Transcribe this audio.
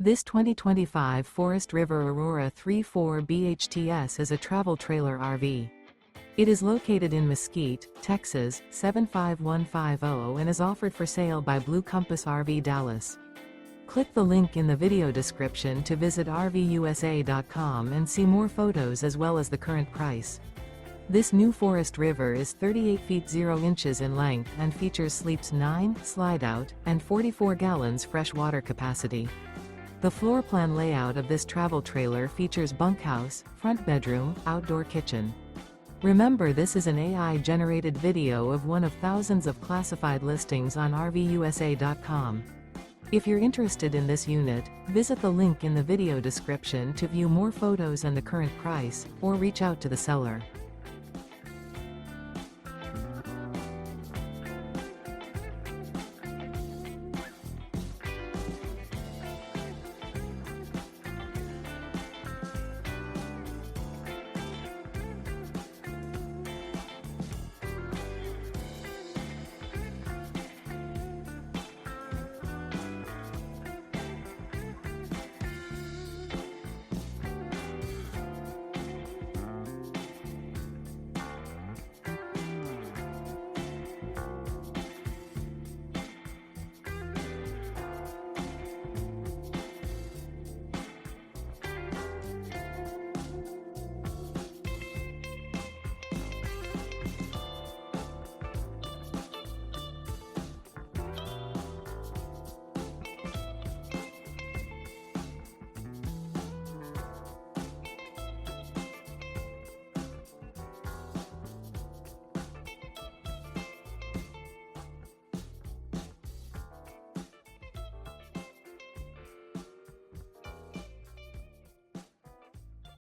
This 2025 Forest River Aurora 3.4 BHTS is a travel trailer RV. It is located in Mesquite, Texas, 75150 and is offered for sale by Blue Compass RV Dallas. Click the link in the video description to visit RVUSA.com and see more photos as well as the current price. This new Forest River is 38 feet 0 inches in length and features sleeps 9, slide-out, and 44 gallons fresh water capacity. The floor plan layout of this travel trailer features bunkhouse, front bedroom, outdoor kitchen. Remember, this is an AI-generated video of one of thousands of classified listings on RVUSA.com. If you're interested in this unit, visit the link in the video description to view more photos and the current price, or reach out to the seller.